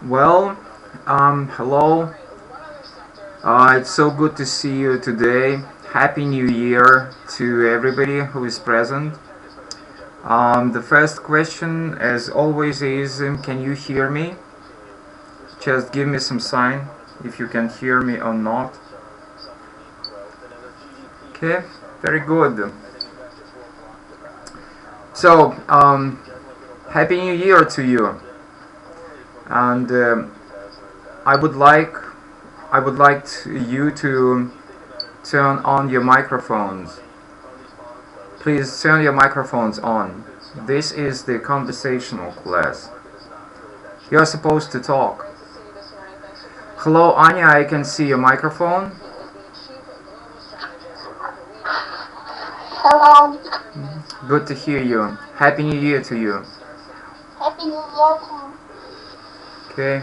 Well, hello. It's so good to see you today. Happy New Year to everybody who is present. The first question, as always, is can you hear me? Just give me some sign if you can hear me or not. Okay, very good. So, Happy New Year to you. And I would like you to turn on your microphones. Please turn your microphones on. This is the conversational class. You're supposed to talk. Hello, Anya, I can see your microphone. Hello. Good to hear you. Happy New Year to you. Happy New Year too. Okay.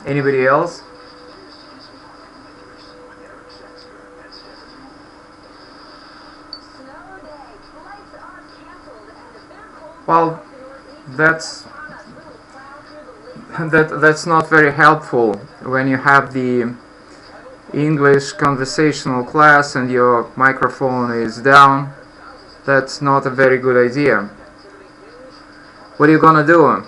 Anybody else? Well, that's not very helpful when you have the English conversational class and your microphone is down. That's not a very good idea. What are you gonna do?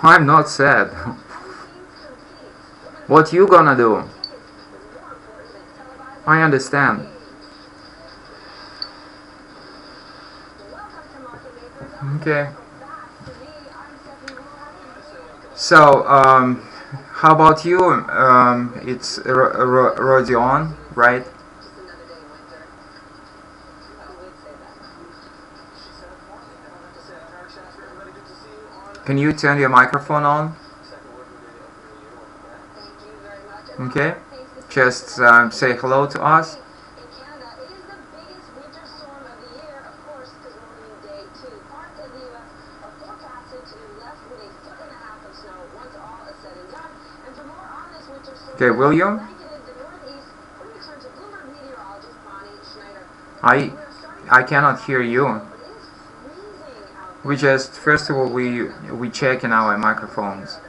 I'm not sad. What you gonna do? I understand. Okay. So, how about you? It's Rodion, right? Can you turn your microphone on? Okay. Just say hello to us. Okay, William? I cannot hear you. We just, first of all, we check in our microphones.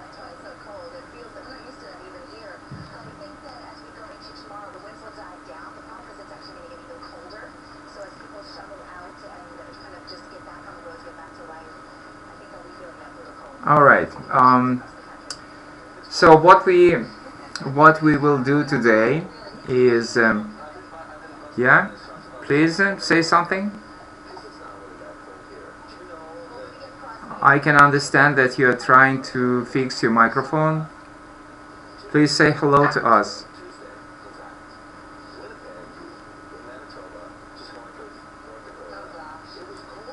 All right. So what we will do today is, yeah, please say something. I can understand that you are trying to fix your microphone. Please say hello to us.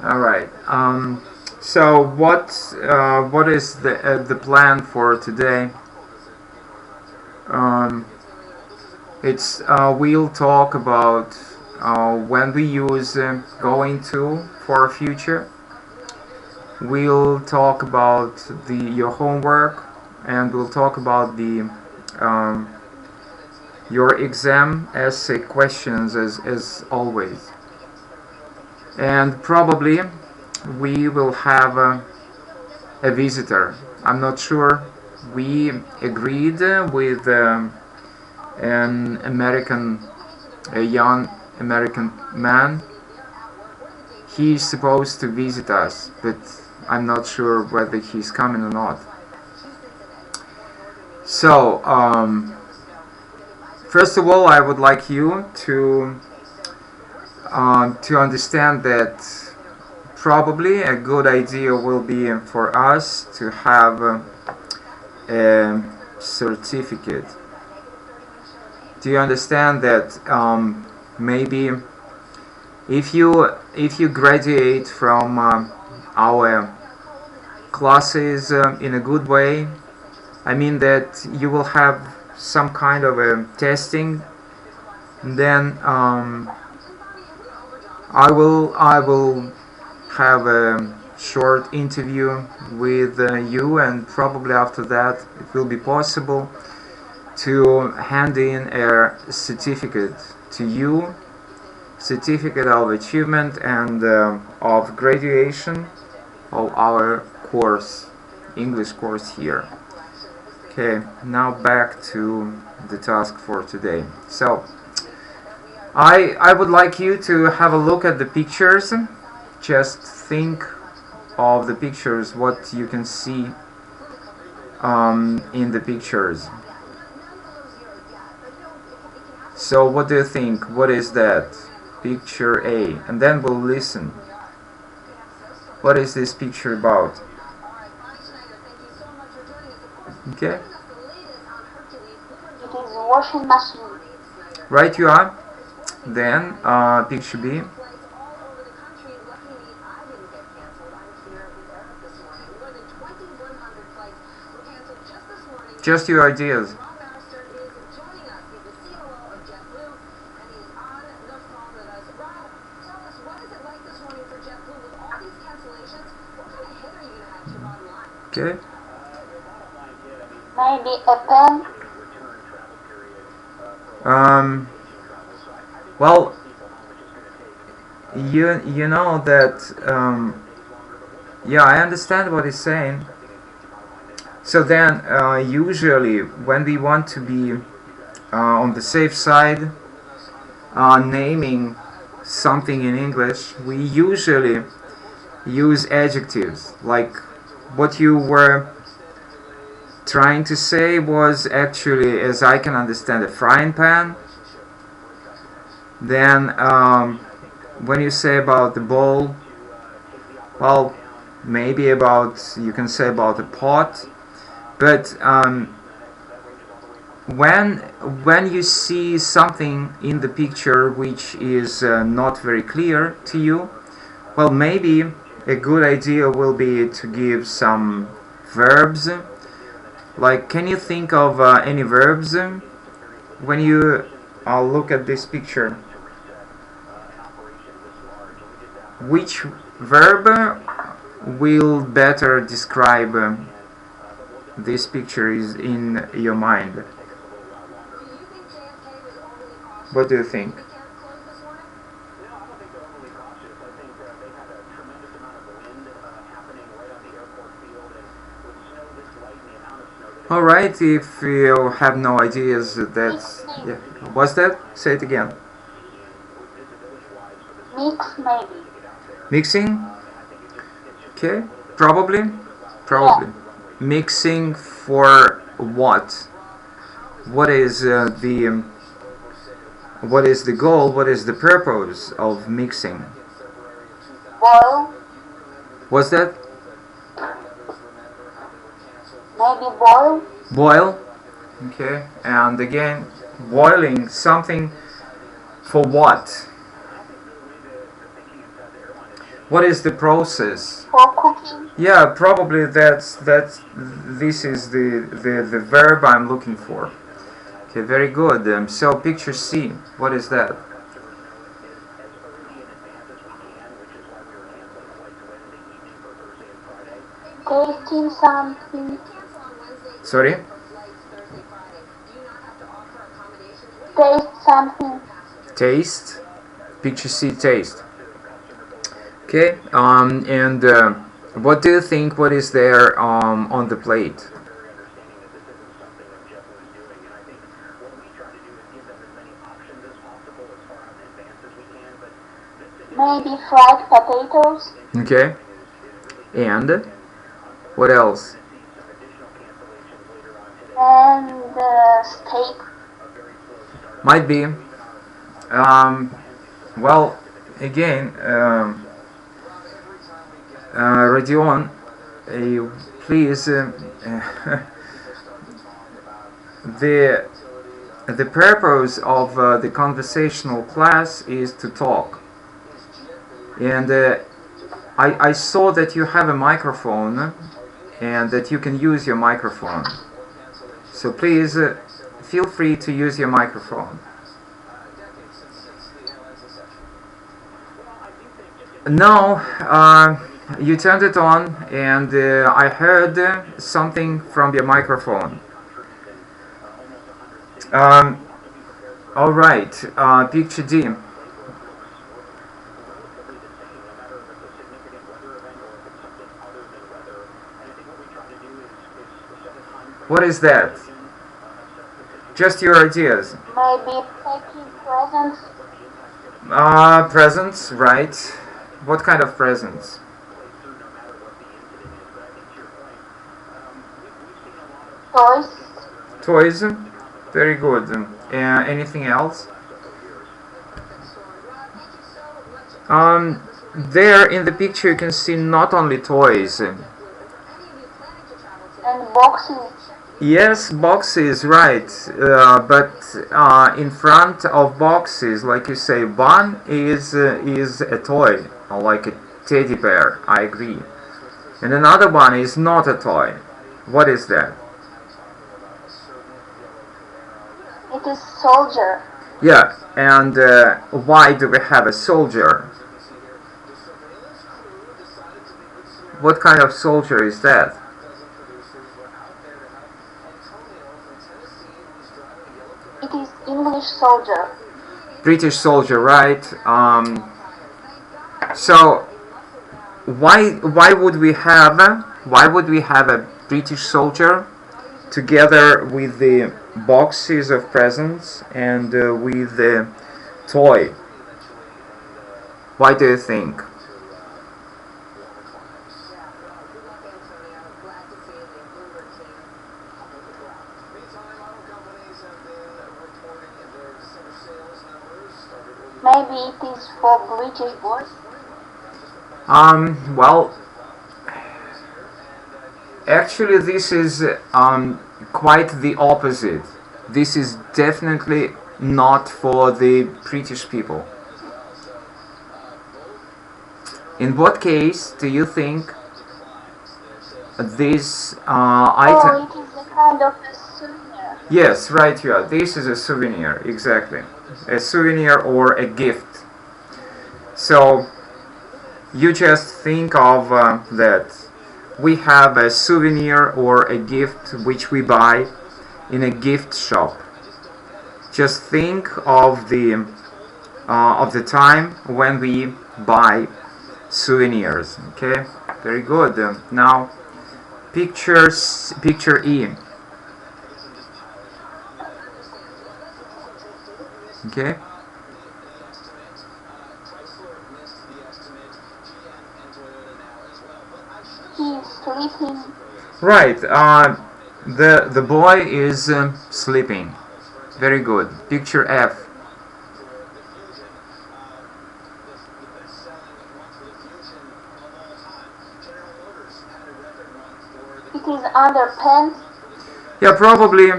All right. So what is the plan for today? It's we'll talk about when we use going to for future. We'll talk about your homework, and we'll talk about the your exam essay questions as always. And probably we will have a visitor. I'm not sure. We agreed with a young American man. He's supposed to visit us, but I'm not sure whether he's coming or not. So, first of all, I would like you to understand that probably a good idea will be for us to have a certificate. Do you understand that maybe if you graduate from our classes in a good way, I mean that you will have some kind of a testing, then I will have a short interview with you, and probably after that it will be possible to hand in a certificate to you certificate of achievement and of graduation of our course, English course here. Okay, now back to the task for today. So I would like you to have a look at the pictures. Just think of the pictures, what you can see in the pictures. So what do you think? What is that? Picture A. And then we'll listen. What is this picture about? Okay. It is washing machine. Right you are. Then picture B. Just your ideas. Okay. Maybe a pen. Well, you know that yeah, I understand what he's saying. So then usually when we want to be on the safe side, naming something in English, we usually use adjectives. Like what you were trying to say was actually, as I can understand, a frying pan. Then when you say about the bowl, well, maybe about, you can say about a pot. But when you see something in the picture which is not very clear to you, well, maybe a good idea will be to give some verbs. Like, can you think of any verbs when you look at this picture? Which verb will better describe this picture is in your mind? What do you think? Alright, if you have no ideas, that's... Yeah. What's that? Say it again. Mix, maybe. Mixing? Okay, probably. Yeah. Mixing for what? What is the goal? What is the purpose of mixing? Boil. What's that? Maybe boil. Boil. Okay, and again, boiling something for what? What is the process? For cooking. Yeah, probably this is the verb I'm looking for. Okay, very good. So picture C, what is that? Tasting something. Sorry? Taste something. Taste. Picture C, taste. Okay, and what do you think, what is there on the plate? Maybe fried potatoes. Okay, and what else? And steak. Might be. Well, again, Rodion, please, the purpose of the conversational class is to talk, and I saw that you have a microphone and that you can use your microphone, so please feel free to use your microphone. No, you turned it on and I heard something from your microphone. Alright, picture D. What is that? Just your ideas. Maybe packing presents. Presents, right. What kind of presents? Toys. Toys. Very good. Anything else? There in the picture you can see not only toys. And boxes. Yes, boxes, right. But in front of boxes, like you say, one is a toy, like a teddy bear. I agree. And another one is not a toy. What is that? It is soldier. Yeah, and why do we have a soldier? What kind of soldier is that? It is English soldier. British soldier, right? So why would we have a British soldier together with the boxes of presents and with the toy? Why do you think? Maybe it is for British boys. Well, actually this is quite the opposite. This is definitely not for the British people. In what case do you think this item... Oh, it is a kind of a souvenir. Yes, right, yeah, this is a souvenir, exactly. A souvenir or a gift. So you just think of that we have a souvenir or a gift which we buy in a gift shop. Just think of the time when we buy souvenirs. Okay, very good. Now picture E. Okay. He is sleeping. Right. The boy is sleeping. Very good. Picture F. It is underpants. Yeah, probably.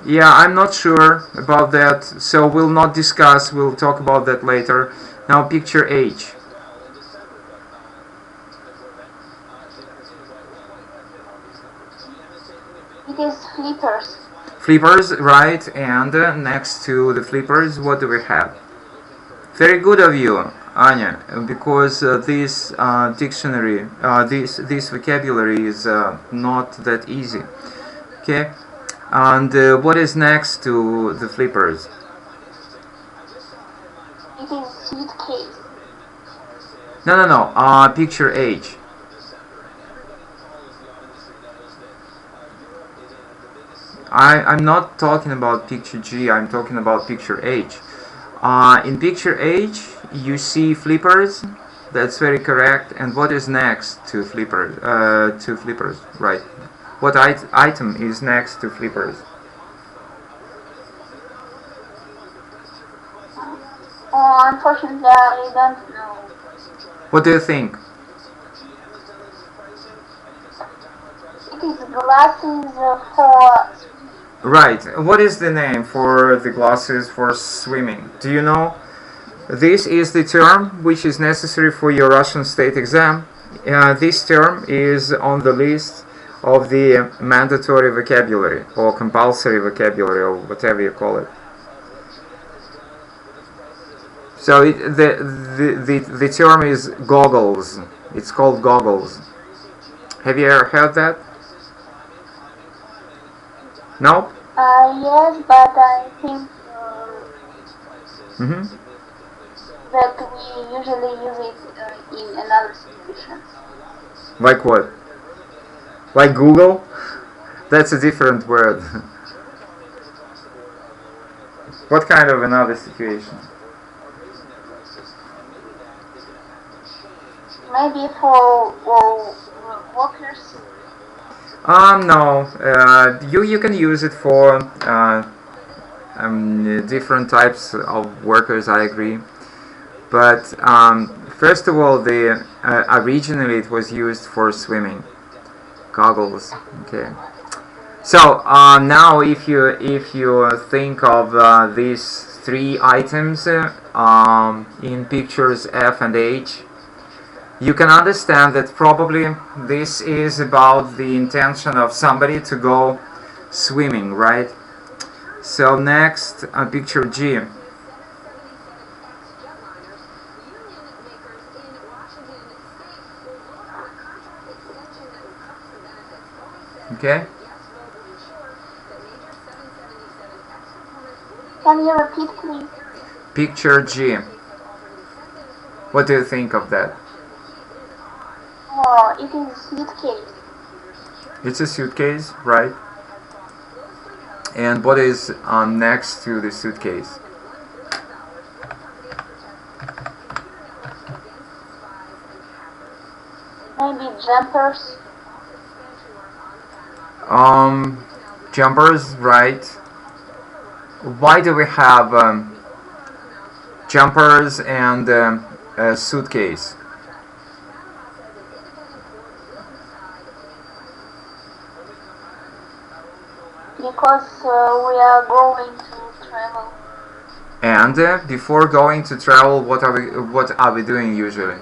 Yeah, I'm not sure about that, so we'll not discuss. We'll talk about that later. Now picture H. It is flippers. Flippers, right, and next to the flippers, what do we have? Very good of you, Anya, because this dictionary, this vocabulary is not that easy. Okay, and what is next to the flippers? It is suitcase. No, picture H. I'm not talking about picture G, I'm talking about picture H. In picture H, you see flippers. That's very correct. And what is next to flippers? Right. What item is next to flippers? Oh, unfortunately, I don't know. What do you think? It is glasses for... Right. What is the name for the glasses for swimming? Do you know? This is the term which is necessary for your Russian state exam. This term is on the list of the mandatory vocabulary or compulsory vocabulary or whatever you call it. So the term is goggles. It's called goggles. Have you ever heard that? No? Yes, but I think that we usually use it in another situation. Like what? Like Google? That's a different word. What kind of another situation? Maybe for workers. No. You can use it for different types of workers. I agree. But first of all, originally it was used for swimming goggles. Okay. So now, if you think of these three items in pictures F and H, you can understand that probably this is about the intention of somebody to go swimming, right? So next, picture G. Okay. Can you repeat, please? Picture G. What do you think of that? Oh, it is a suitcase. It's a suitcase, right? And what is next to the suitcase? Maybe jumpers. Jumpers, right? Why do we have jumpers and a suitcase? Because we are going to travel. And before going to travel, what are we doing usually?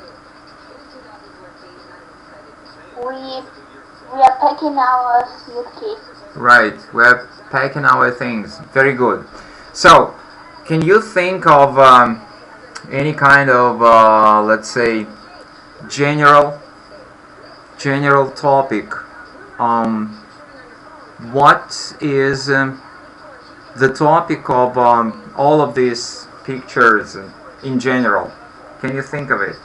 We are packing our suitcase. Right, we're packing our things. Very good. So, can you think of any kind of, let's say, general topic? What is the topic of all of these pictures in general? Can you think of it?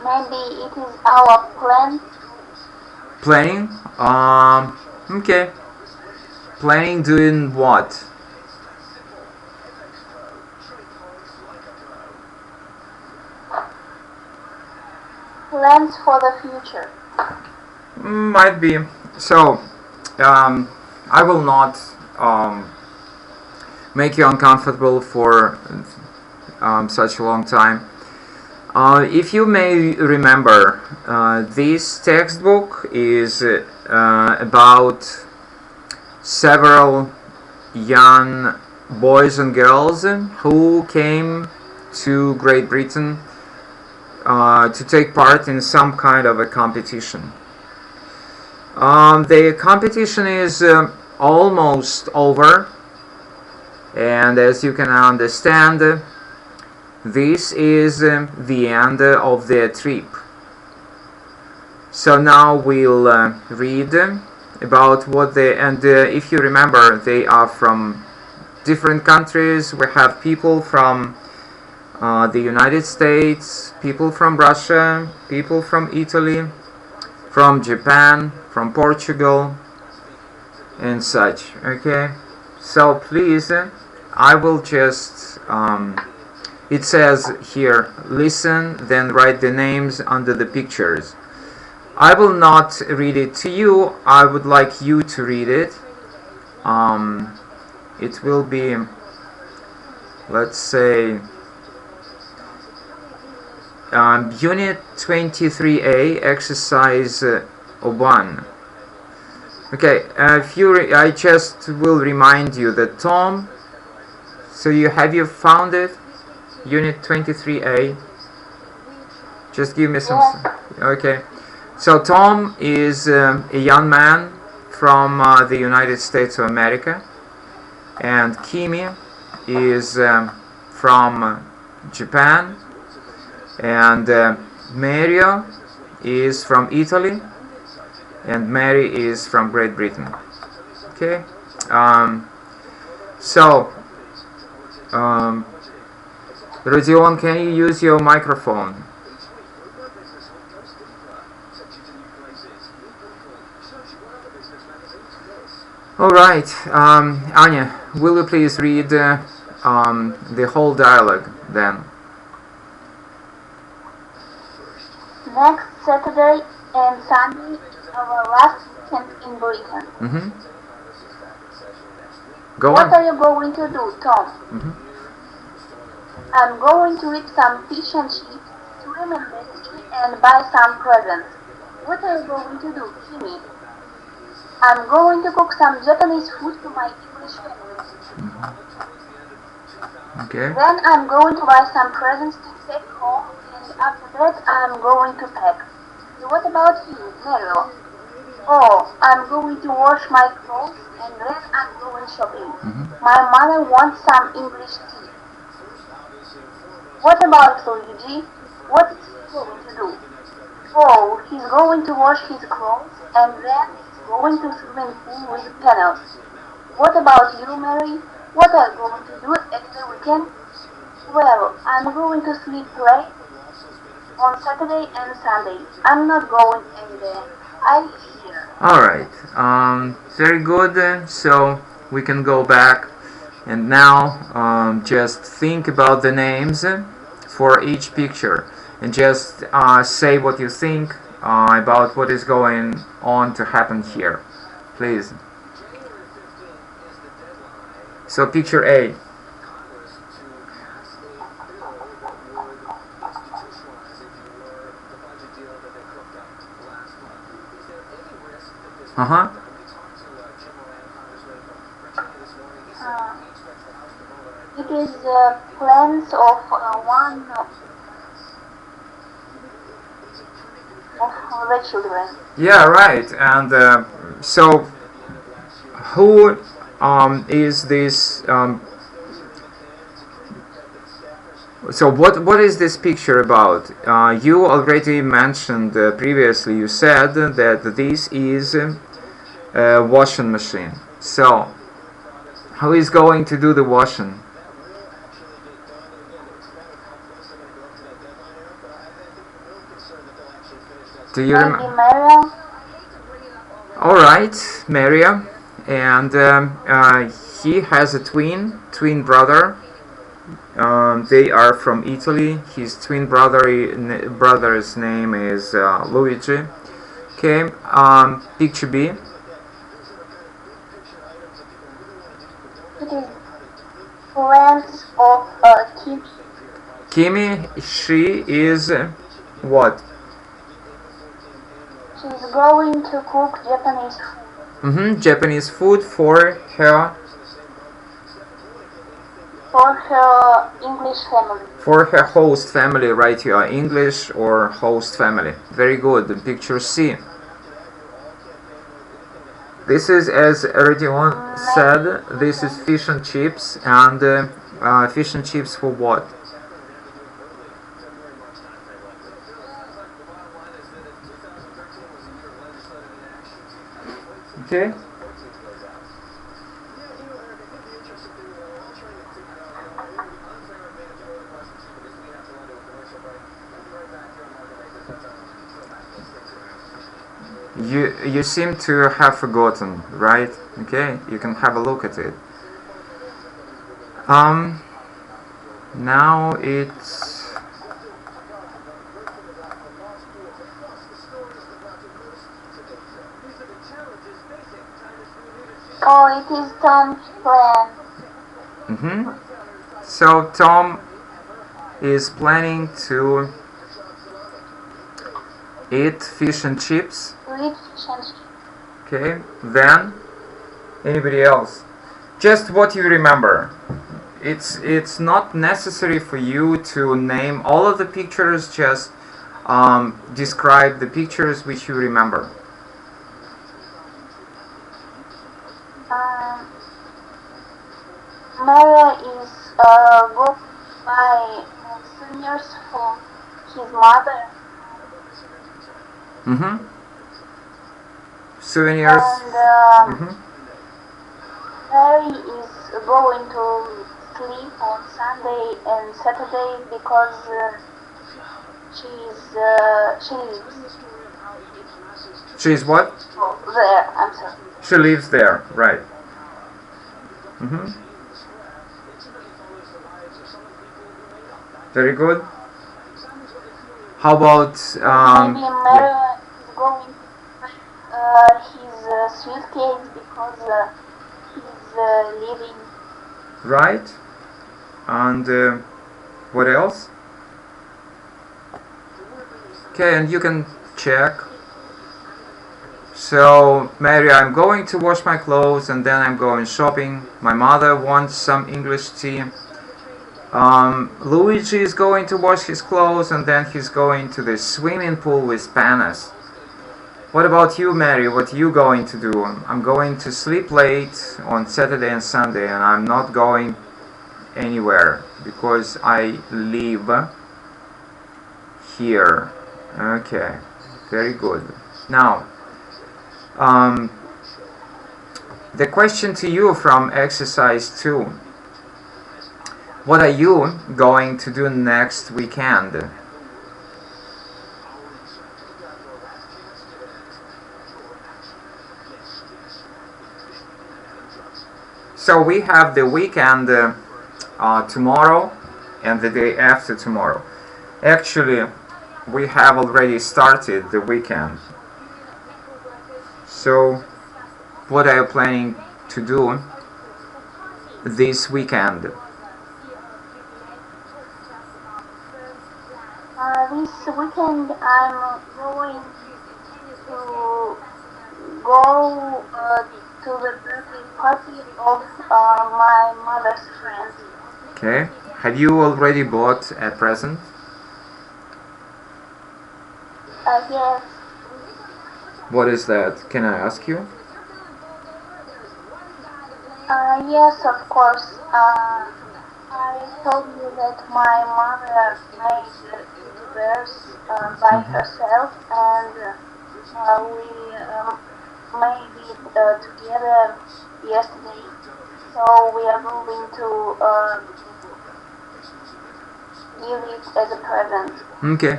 Maybe it is our plan. Planning? Okay. Planning doing what? Plans for the future. Might be. So, I will not make you uncomfortable for such a long time. If you may remember, this textbook is about several young boys and girls who came to Great Britain to take part in some kind of a competition. The competition is almost over, and as you can understand, this is the end of their trip. So now we'll read about what they, and if you remember, they are from different countries. We have people from the United States, people from Russia, people from Italy, from Japan, from Portugal, and such. Okay, so please, I will just it says here, listen, then write the names under the pictures. I will not read it to you. I would like you to read it. It will be, let's say, Unit 23A, Exercise 1. Okay, I just will remind you that Tom, so have you found it? Unit 23A. Just give me some. Okay. So Tom is a young man from the United States of America, and Kimi is from Japan, and Mario is from Italy, and Mary is from Great Britain. Okay. So, Rodion, can you use your microphone? Alright, Anya, will you please read the whole dialogue then? Next Saturday and Sunday is our last weekend in Britain. Go What on. are you going to do, Tom? I'm going to eat some fish and chips, swim in the sea, and buy some presents. What are you going to do, Timmy? I'm going to cook some Japanese food for my English family. Okay. Then I'm going to buy some presents to take home, and after that I'm going to pack. So what about you, Mario? Oh, I'm going to wash my clothes, and then I'm going shopping. My mother wants some English tea. What about Luigi? What is he going to do? Oh, he's going to wash his clothes, and then he's going to swimming pool with panels. What about you, Mary? What are you going to do at the weekend? Well, I'm going to sleep late on Saturday and Sunday. I'm not going anywhere. I'm here. Alright, very good. So we can go back and now just think about the names for each picture and just say what you think about what is going on to happen here, please. So picture A. It is plans of one of the children. Yeah, right. And so who is this? So what is this picture about? You already mentioned previously. You said that this is a washing machine. So who is going to do the washing? Do you Maybe Maria? Alright, Maria. And he has a twin brother. They are from Italy. His twin brother's name is Luigi. Okay, picture B. It is plans of Kimi. Kimi, she is what? She's going to cook Japanese food. Japanese food for her English family. For her host family, right here. English or host family. Very good. Picture C. This is, as Rodion said, this is fish and chips. And fish and chips for what? Okay. You seem to have forgotten, right? Okay, you can have a look at it. Now it's Oh, it is Tom's plan. So Tom is planning to eat fish and chips. Okay, then anybody else? Just what you remember. It's not necessary for you to name all of the pictures, just describe the pictures which you remember. Maria is going to buy souvenirs for his mother. Souvenirs. Mary is going to sleep on Sunday and Saturday because she lives She's what? there. I'm sorry. She lives there, right. Mm-hmm. Very good. How about Maybe Mary is going to his suitcase because he's leaving. right? And what else? Okay, and you can check. So, Mary, I'm going to wash my clothes and then I'm going shopping. My mother wants some English tea. Luigi is going to wash his clothes and then he's going to the swimming pool with Panas. What about you, Mary? What are you going to do? I'm going to sleep late on Saturday and Sunday and I'm not going anywhere because I live here. Okay, very good. Now, the question to you from exercise 2. What are you going to do next weekend? So we have the weekend tomorrow and the day after tomorrow. Actually, we have already started the weekend. So, what are you planning to do this weekend? This weekend I'm going to go to the birthday party of my mother's friend. Okay. Have you already bought a present? Yes. What is that? Can I ask you? Yes, of course. I told you that my mother made the bears by herself, and we made it together yesterday. So we are going to give it as a present. Okay,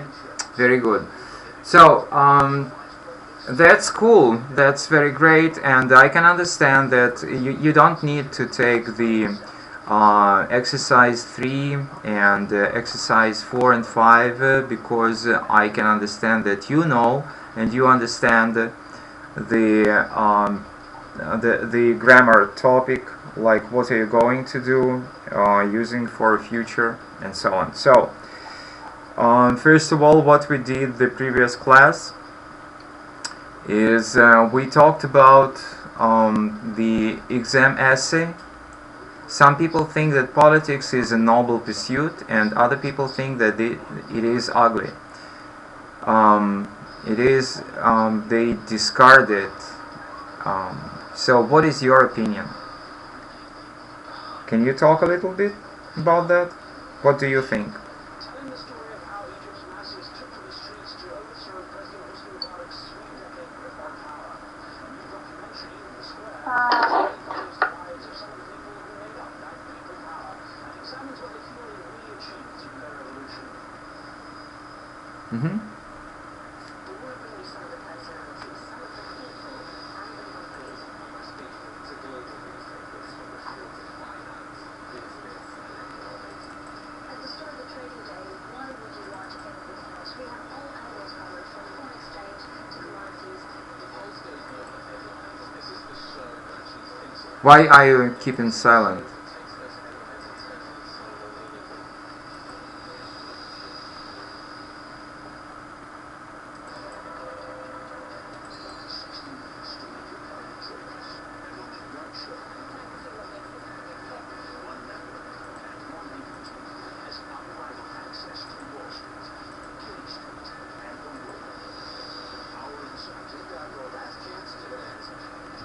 very good. So, that's cool. That's very great, and I can understand that you don't need to take the exercise 3 and exercise 4 and 5 because I can understand that you know and you understand the grammar topic, like what are you going to do, using for future, and so on. So, first of all, what we did the previous class is we talked about the exam essay. Some people think that politics is a noble pursuit, and other people think that it is ugly. It is, they discard it. So what is your opinion? Can you talk a little bit about that? What do you think? Mm-hmm. Why are you keeping silent?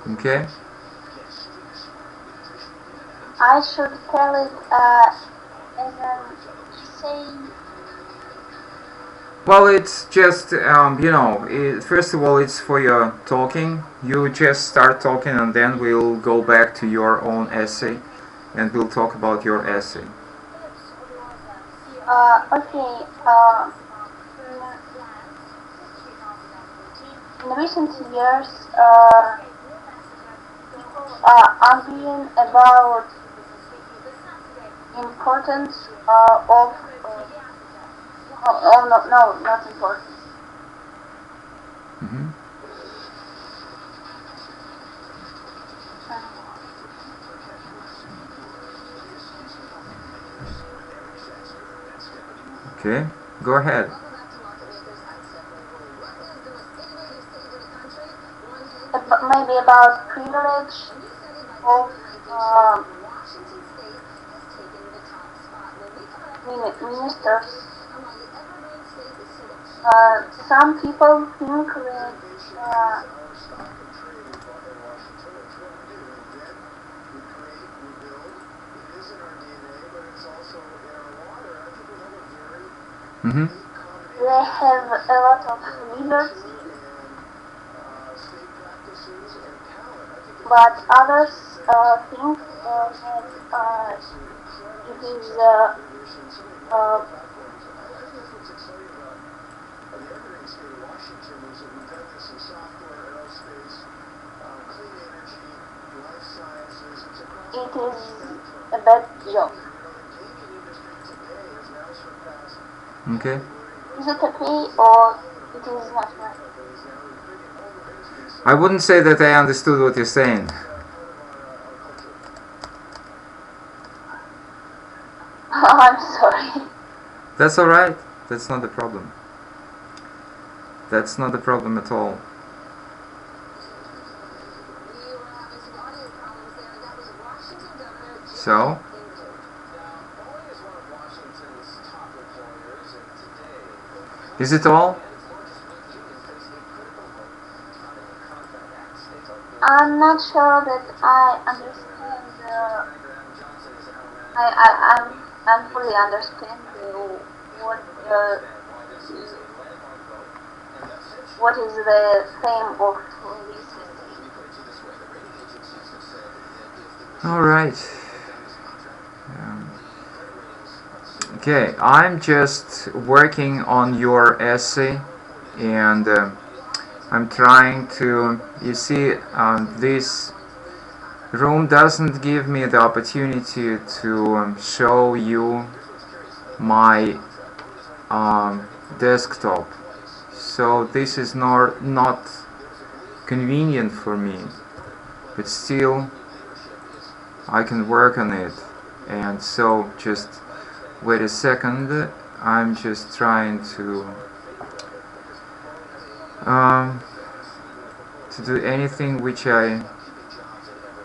Okay. I should tell it as an essay Well, it's just, first of all, it's for your talking. You just start talking and then we'll go back to your own essay and we'll talk about your essay. Okay. In recent years, people are arguing about importance of no, not importance. Mm-hmm. Okay, go ahead. Maybe about privilege of ministers. Some people think that Mm-hmm. they have a lot of liberty, but others think that it is a bad job. Okay. Is it okay or it is not right? I wouldn't say that I understood what you're saying. I'm sorry. That's alright. That's not the problem. That's not the problem at all. So? Is it all? I'm not sure that I understand. I'm fully understand what is the theme of this. All right. Okay, I'm just working on your essay, and I'm trying to. You see, this room doesn't give me the opportunity to show you my desktop, so this is not convenient for me, but still I can work on it. And so just wait a second, I'm just trying to do anything which I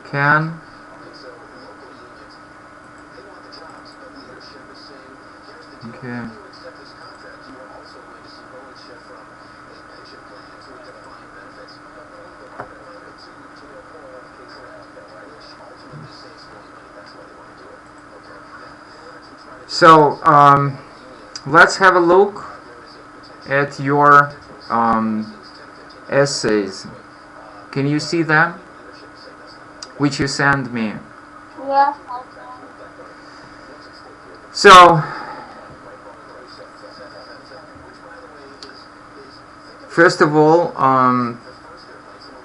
can. Okay. So let's have a look at your essays. Can you see them? Which you sent me. Yes. So first of all,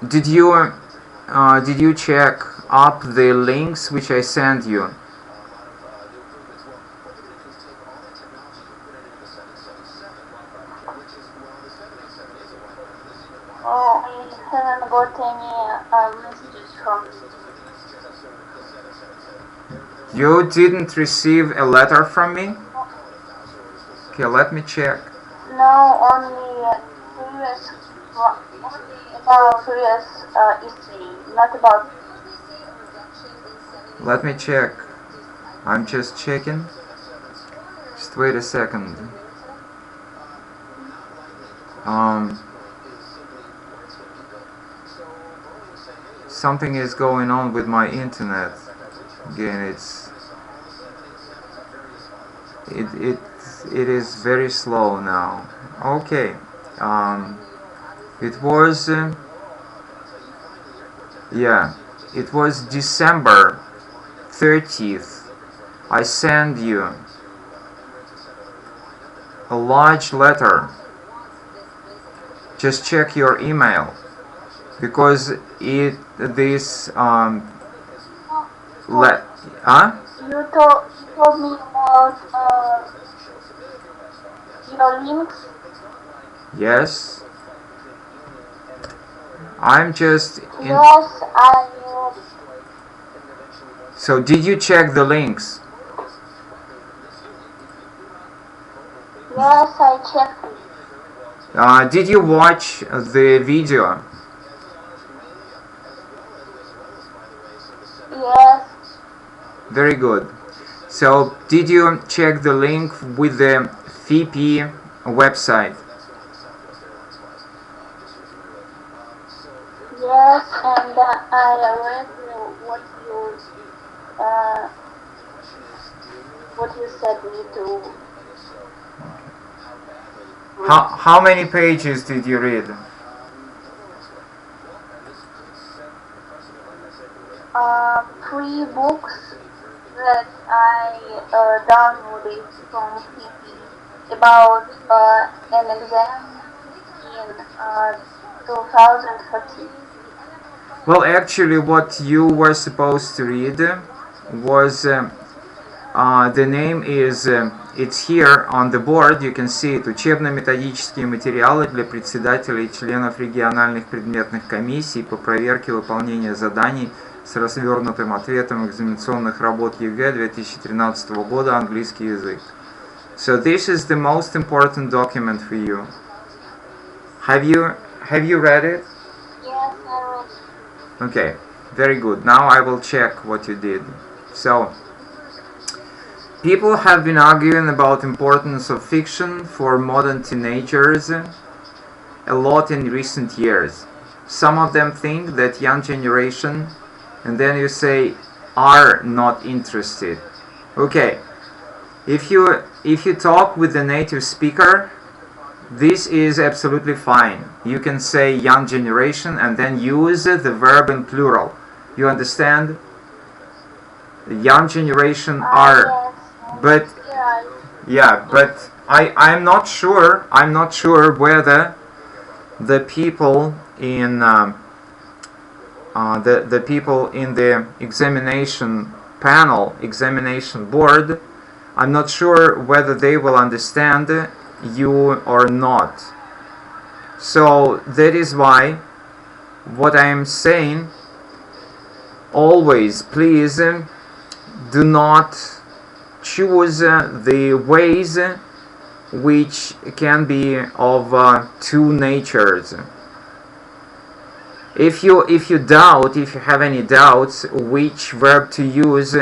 did you check up the links which I sent you? Oh, I haven't got any messages from you. You didn't receive a letter from me? Okay, let me check. No, only about previous history, not about. Let me check. I'm just checking. Just wait a second. Something is going on with my internet. Again, it is very slow now. Okay. It was yeah, it was December 30th. I sent you a large letter. Just check your email, because this let You told me about your links. Yes, I'm just in. Yes, I. So did you check the links? Yes, I checked it. Did you watch the video? Yes. Very good. So did you check the link with the VP website? Yes, and I read what you said me to. How many pages did you read? 3 books that I downloaded from PP about an exam in 2013. Well, actually, what you were supposed to read was the name is it's here on the board. You can see it. Учебно-методические материалы для председателей и членов региональных предметных комиссий по проверке выполнения заданий с развернутым ответом экзаменационных работ ЕГЭ 2013 года английский язык. So this is the most important document for you. Have you read it? Yes, I read. Okay, very good. Now I will check what you did. So, people have been arguing about importance of fiction for modern teenagers a lot in recent years. Some of them think that young generation, and then you say, are not interested. Okay, if you talk with the native speaker, this is absolutely fine. You can say young generation and then use the verb in plural. You understand? The young generation are, but yeah, but I'm not sure whether the people in the people in the examination panel, examination board, I'm not sure whether they will understand you or not. So that is why what I am saying, always please do not choose the ways which can be of two natures. If you have any doubts which verb to use,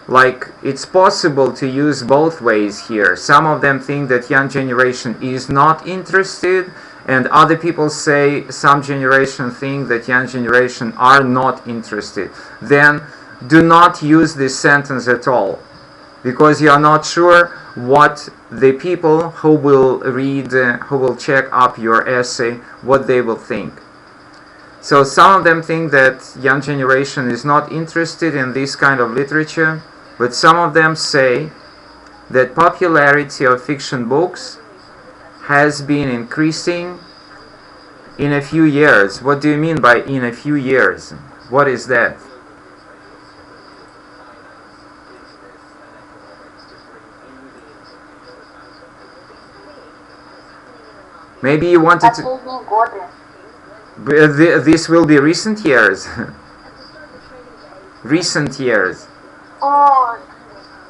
like it's possible to use both ways here. Some of them think that young generation is not interested, and other people say some generation think that young generation are not interested. Then do not use this sentence at all, because you are not sure what the people who will read, who will check up your essay, what they will think. So some of them think that young generation is not interested in this kind of literature, but some of them say that popularity of fiction books has been increasing in a few years. What do you mean by in a few years? What is that? Maybe you wanted to... This will be recent years. Recent years. Oh,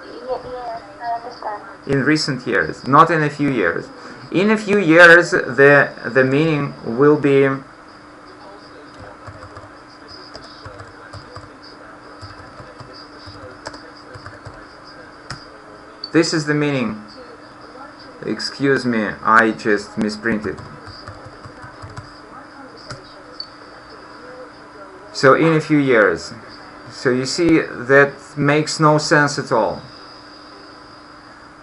yes, I understand. In recent years, not in a few years. In a few years, the meaning will be... This is the meaning. Excuse me, I just misprinted. So in a few years. So you see, that makes no sense at all.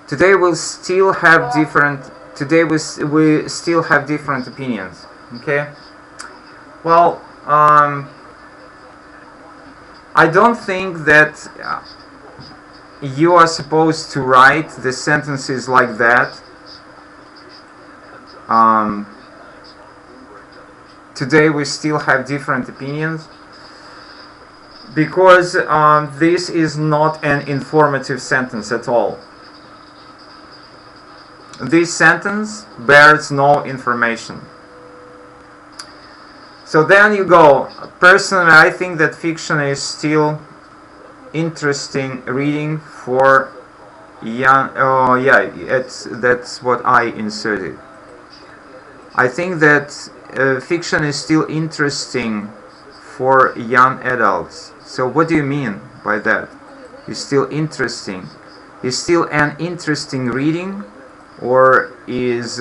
Today we'll still have different today we still have different opinions. Okay. Well, I don't think that you are supposed to write the sentences like that. Today we still have different opinions, because this is not an informative sentence at all. This sentence bears no information. So then you go. Personally, I think that fiction is still interesting reading for young. Oh yeah, that's what I inserted. I think that fiction is still interesting for young adults. So what do you mean by that? Is still interesting? Is still an interesting reading, or is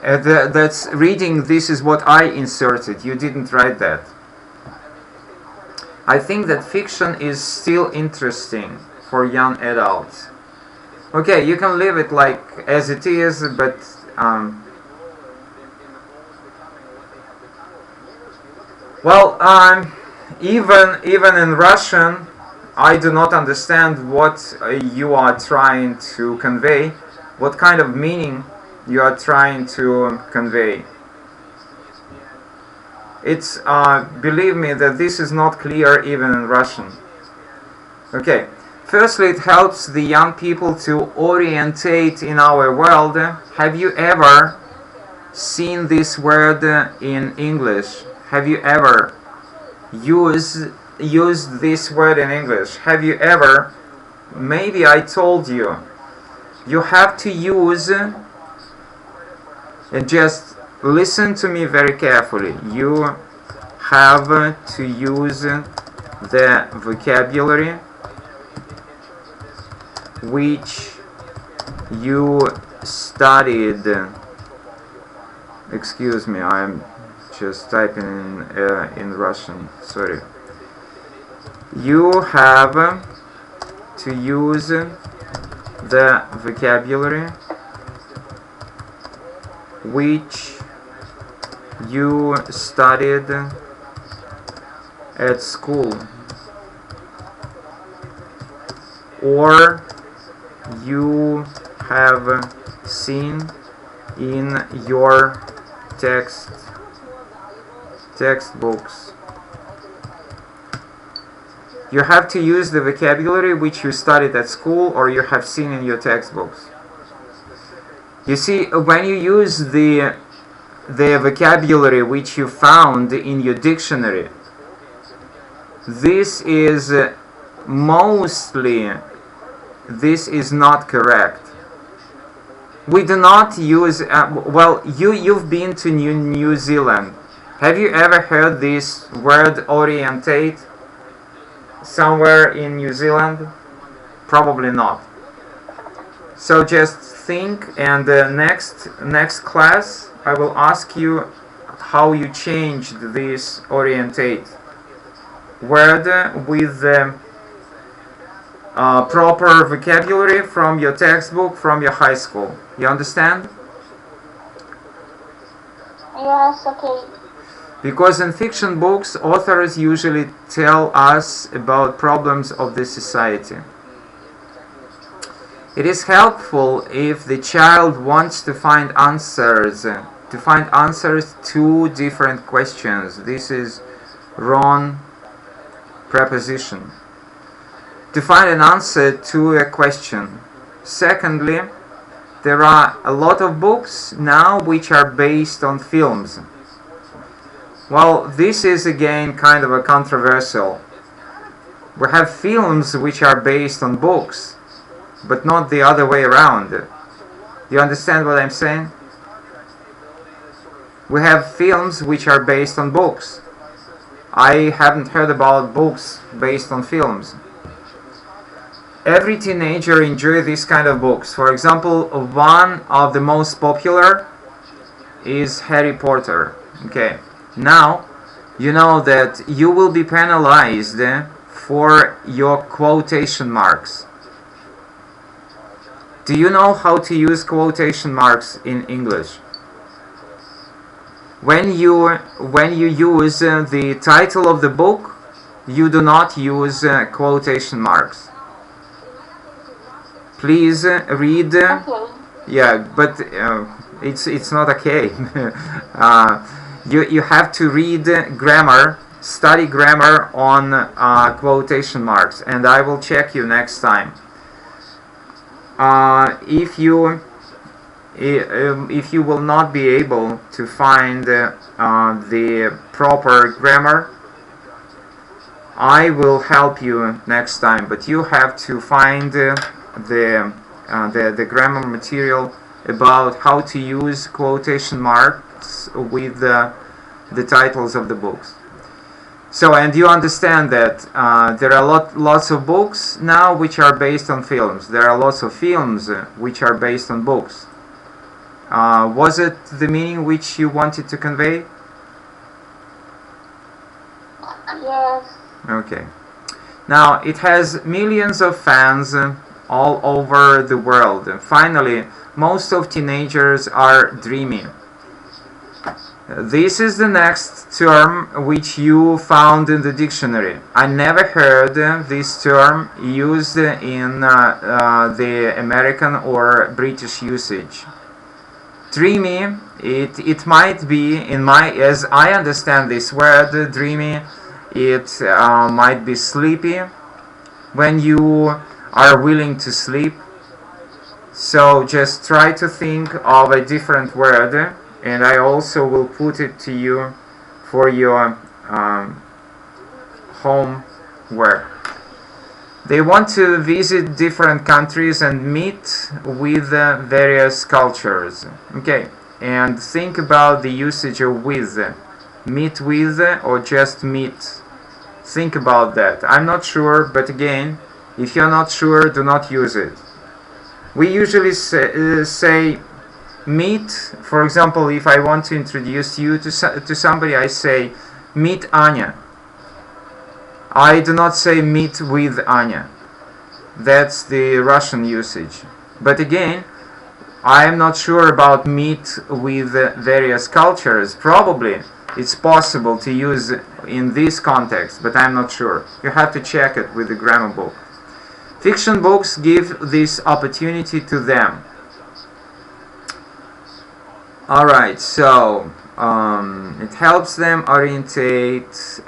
that's reading? This is what I inserted. You didn't write that. I think that fiction is still interesting for young adults. Okay, you can leave it like as it is, but well, even in Russian, I do not understand what you are trying to convey, what kind of meaning you are trying to convey. It's, believe me, that this is not clear even in Russian. Okay, firstly, it helps the young people to orientate in our world. Have you ever seen this word in English? Have you ever used this word in English? Have you ever, maybe I told you, you have to use, and just listen to me very carefully, you have to use the vocabulary which you studied. Excuse me, I'm just typing in Russian, sorry. You have to use the vocabulary which you studied at school, or you have seen in your textbooks. You have to use the vocabulary which you studied at school or you have seen in your textbooks. You see, when you use the vocabulary which you found in your dictionary, this is not correct. We do not use, well, you've been to New Zealand. Have you ever heard this word orientate somewhere in New Zealand? Probably not. So just think, and next class I will ask you how you changed this orientate word with the proper vocabulary from your textbook, from your high school. You understand? Yes, okay. Because in fiction books, authors usually tell us about problems of the society. It is helpful if the child wants to find answers to different questions. This is wrong preposition. To find an answer to a question. Secondly, there are a lot of books now which are based on films. Well, this is again kind of a controversial. We have films which are based on books, but not the other way around. You understand what I'm saying? We have films which are based on books. I haven't heard about books based on films. Every teenager enjoys this kind of books. For example, one of the most popular is Harry Potter. Okay. Now, you know that you will be penalized for your quotation marks. Do you know how to use quotation marks in English? When you use the title of the book, you do not use quotation marks. Please read. Okay. Yeah, but it's not okay. You have to read grammar, study grammar on quotation marks, and I will check you next time. If you will not be able to find the proper grammar, I will help you next time. But you have to find the grammar material about how to use quotation marks with the titles of the books. So, and you understand that there are lots of books now which are based on films. There are lots of films which are based on books. Was it the meaning which you wanted to convey? Yes. Okay. Now, it has millions of fans all over the world. Finally, most of teenagers are dreamy. This is the next term which you found in the dictionary. I never heard this term used in the American or British usage. Dreamy, it might be, as I understand this word, dreamy, it might be sleepy, when you are willing to sleep. So just try to think of a different word, and I also will put it to you for your homework. They want to visit different countries and meet with various cultures. Okay, and think about the usage of with. Meet with or just meet. Think about that. I'm not sure, but again, if you're not sure, do not use it. We usually say meet. For example, if I want to introduce you to somebody, I say meet Anya. I do not say meet with Anya. That's the Russian usage. But again, I am not sure about meet with various cultures. Probably it's possible to use in this context, but I'm not sure. You have to check it with the grammar book. Fiction books give this opportunity to them. Alright, so it helps them orientate.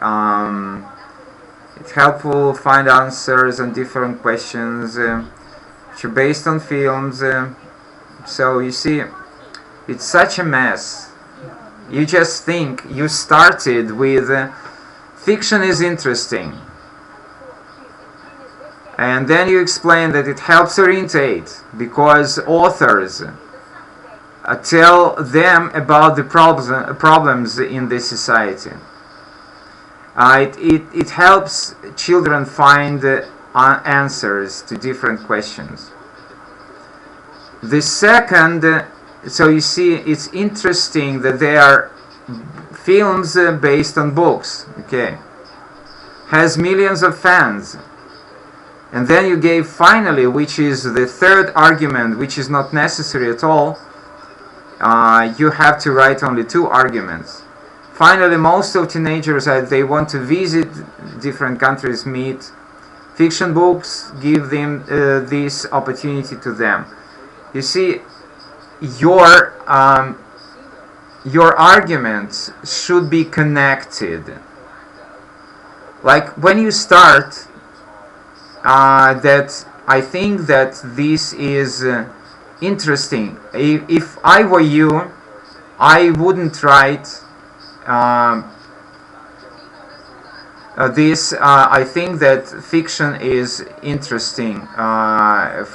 It's helpful find answers on different questions which are based on films. So you see, it's such a mess. You just think you started with fiction is interesting, and then you explain that it helps orientate because authors tell them about the problems in the society. It helps children find answers to different questions. The second, so you see, it's interesting that there are films based on books, okay, has millions of fans. And then you gave finally, which is the third argument, which is not necessary at all, you have to write only two arguments. Finally, most of teenagers, they want to visit different countries, meet. Fiction books give them this opportunity to them. You see, your arguments should be connected. Like when you start, that I think that this is interesting. If I were you, I wouldn't write this. I think that fiction is interesting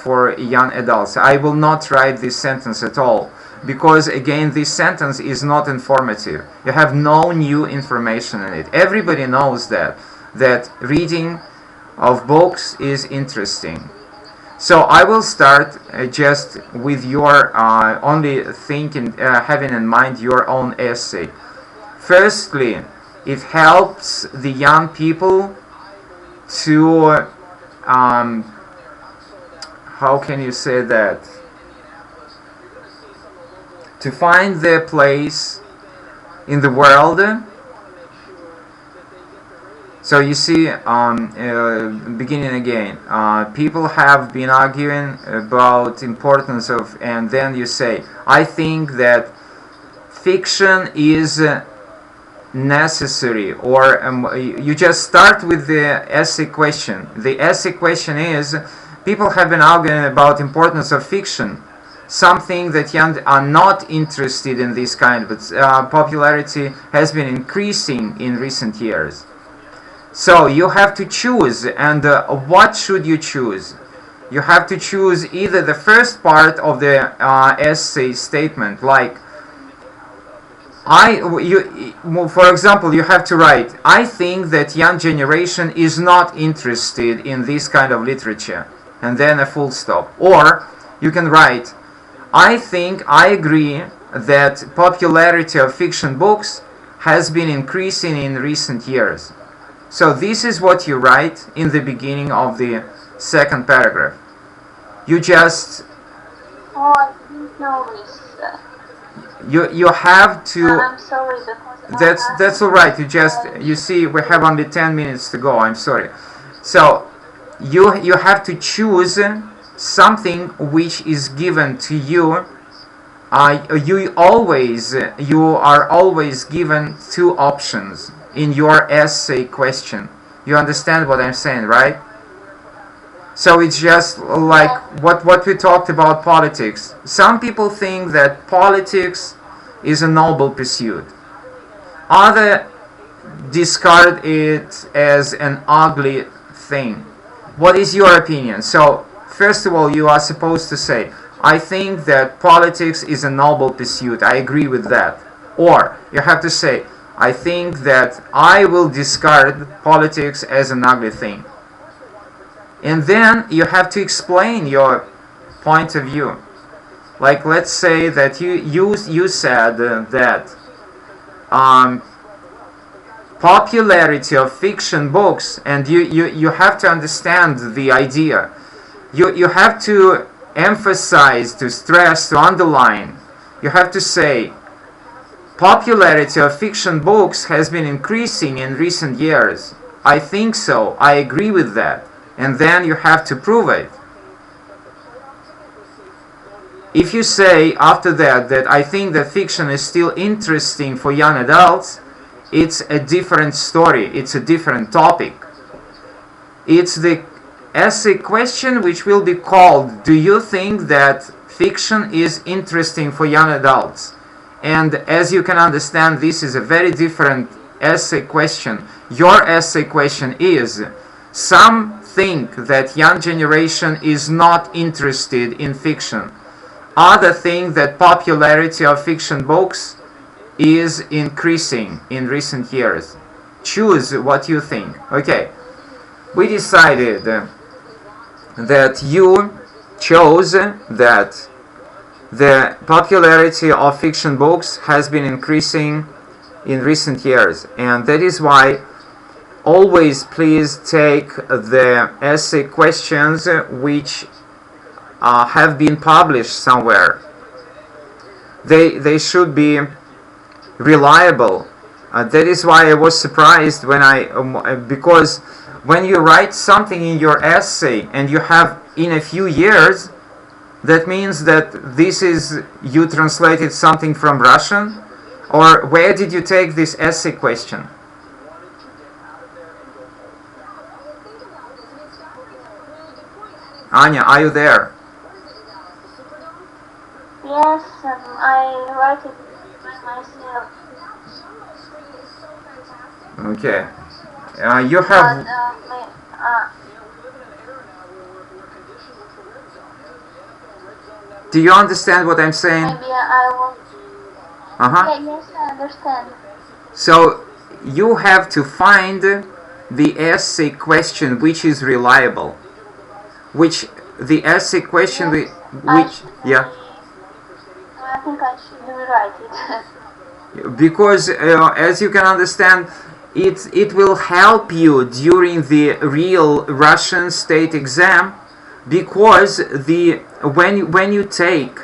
for young adults. I will not write this sentence at all, because again, this sentence is not informative. You have no new information in it. Everybody knows that reading of books is interesting. So I will start just with your only thinking, having in mind your own essay. Firstly, it helps the young people to, how how can you say that? To find their place in the world. So you see, beginning again, people have been arguing about importance of, and then you say, I think that fiction is necessary, or you just start with the essay question. The essay question is, people have been arguing about importance of fiction, something that young are not interested in this kind, but popularity has been increasing in recent years. So you have to choose, and what should you choose? You have to choose either the first part of the essay statement, like for example, you have to write, I think that young generation is not interested in this kind of literature, and then a full stop. Or you can write, I agree that popularity of fiction books has been increasing in recent years. So this is what you write in the beginning of the second paragraph. You just... Oh, I didn't know this. You have to... I'm sorry, because that's all right. You see, we have only 10 minutes to go. I'm sorry. So you have to choose something which is given to you. You are always given two options in your essay question. You understand what I'm saying, right? So it's just like what we talked about politics. Some people think that politics is a noble pursuit. Others discard it as an ugly thing. What is your opinion? So, first of all, you are supposed to say, I think that politics is a noble pursuit. I agree with that. Or you have to say, I think that I will discard politics as an ugly thing. And then you have to explain your point of view. Like, let's say that you said that popularity of fiction books, and you have to understand the idea. You have to emphasize, to stress, to underline. You have to say, popularity of fiction books has been increasing in recent years. I think so. I agree with that. And then you have to prove it. If you say after that I think that fiction is still interesting for young adults, it's a different story. It's a different topic. It's the essay question which will be called, do you think that fiction is interesting for young adults? And as you can understand, this is a very different essay question. Your essay question is, some think that young generation is not interested in fiction. Others think that popularity of fiction books is increasing in recent years. Choose what you think. Okay, we decided that you chose that the popularity of fiction books has been increasing in recent years, and that is why always please take the essay questions which have been published somewhere. They should be reliable. That is why I was surprised when because when you write something in your essay and you have in a few years, that means that you translated something from Russian, or where did you take this essay question? Anya, are you there? Yes, I write it by myself. Okay. You have... Do you understand what I'm saying? Maybe I will... Uh-huh. Yes, I understand. So, you have to find the essay question which is reliable. The essay question yeah. I think I should rewrite it. Because as you can understand, it will help you during the real Russian state exam because when you take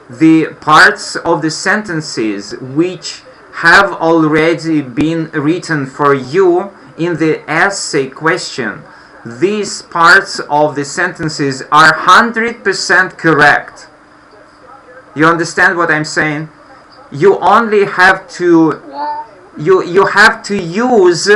the parts of the sentences which have already been written for you in the essay question, these parts of the sentences are 100% correct. You understand what I'm saying? You only have to you have to use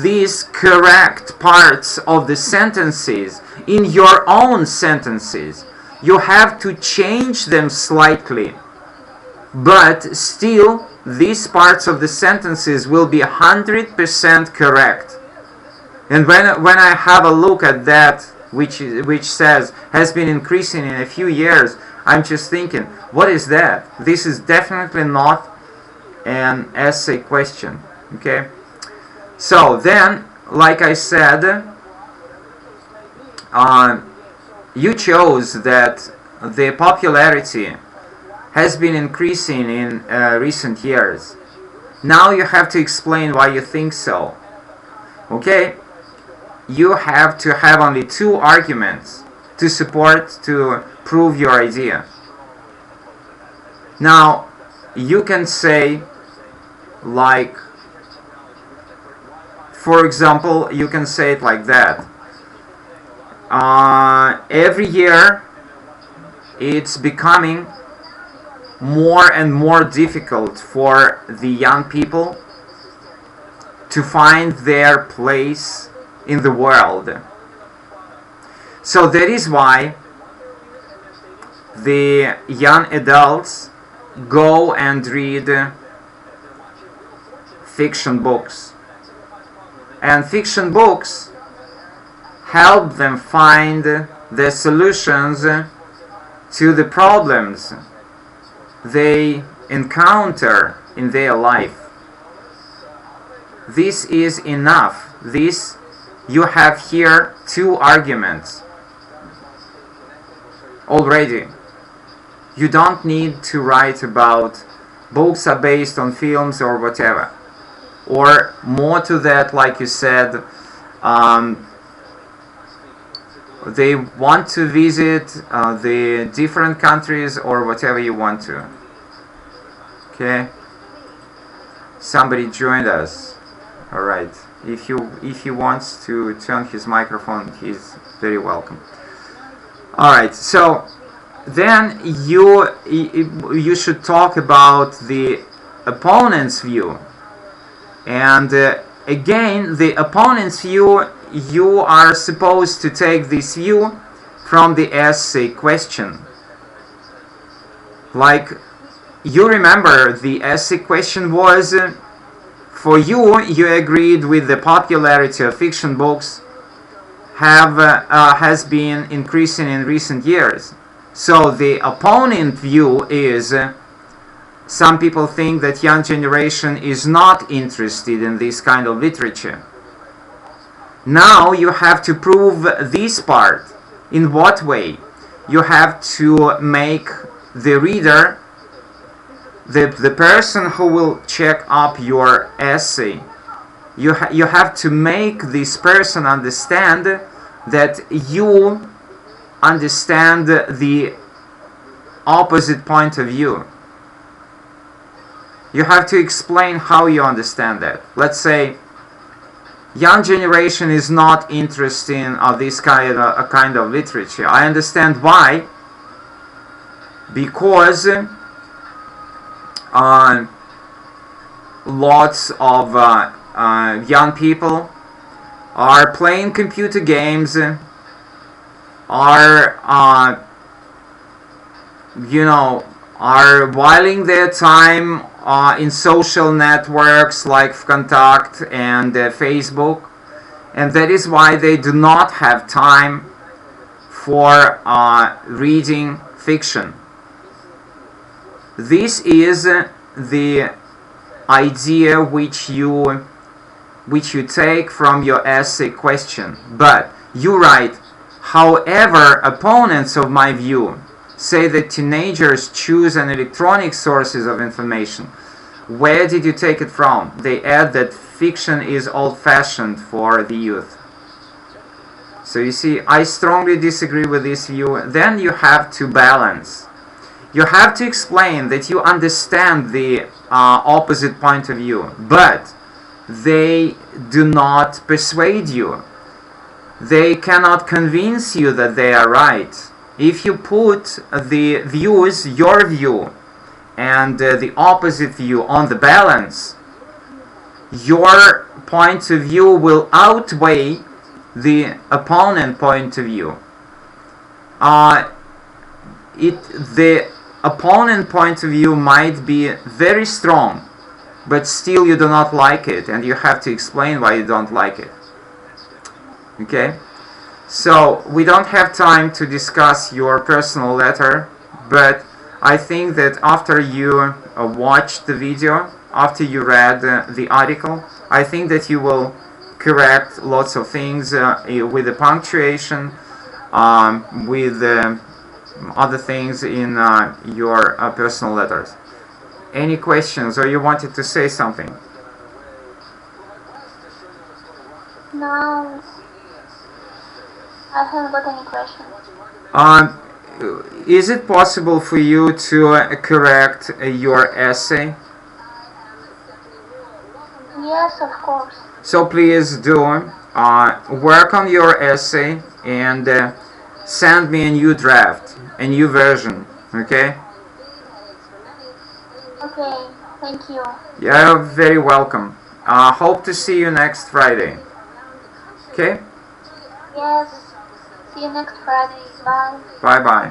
these correct parts of the sentences in your own sentences. You have to change them slightly, but still these parts of the sentences will be 100% correct. And when I have a look at that, which says has been increasing in a few years, I'm just thinking, what is that? This is definitely not an essay question. Okay? So then, like I said, you chose that the popularity has been increasing in recent years. Now you have to explain why you think so. Okay? You have to have only two arguments to prove your idea. Now, you can say, like, for example, you can say it like that. Every year, it's becoming more and more difficult for the young people to find their place in the world. So that is why the young adults go and read fiction books. And fiction books help them find the solutions to the problems they encounter in their life. This is enough. You have here two arguments already. You don't need to write about books are based on films or whatever. Or more to that, like you said, they want to visit the different countries or whatever you want to. Okay? Somebody joined us. Alright. If he wants to turn his microphone, he's very welcome. Alright, so then you should talk about the opponent's view. And again, the opponent's view, you are supposed to take this view from the essay question. Like, you remember the essay question was, for you agreed with the popularity of fiction books has been increasing in recent years. So the opponent view is, some people think that young generation is not interested in this kind of literature. Now you have to prove this part. In what way? You have to make the reader, the person who will check up your essay, you have to make this person understand that you understand the opposite point of view. You have to explain how you understand that. Let's say, young generation is not interested in this kind of literature. I understand why. Because lots of young people are playing computer games, are whiling their time in social networks like Contact and Facebook, and that is why they do not have time for reading fiction. This is the idea which you take from your essay question. But you write, however, opponents of my view say that teenagers choose an electronic sources of information. Where did you take it from? They add that fiction is old-fashioned for the youth. So you see, I strongly disagree with this view. Then you have to balance. You have to explain that you understand the opposite point of view, but they do not persuade you. They cannot convince you that they are right. If you put the views, your view, and the opposite view on the balance, your point of view will outweigh the opponent point of view. The opponent point of view might be very strong, but still you do not like it, and you have to explain why you don't like it. Okay? So we don't have time to discuss your personal letter, but I think that after you watched the video, after you read the article, I think that you will correct lots of things with the punctuation, with other things in your personal letters. Any questions, or you wanted to say something? No, I haven't got any questions. Is it possible for you to correct your essay? Yes, of course. So please do work on your essay and send me a new draft, a new version, okay? Okay, thank you. You're very welcome. Hope to see you next Friday. Okay? Yes, see you next Friday. Bye. Bye-bye.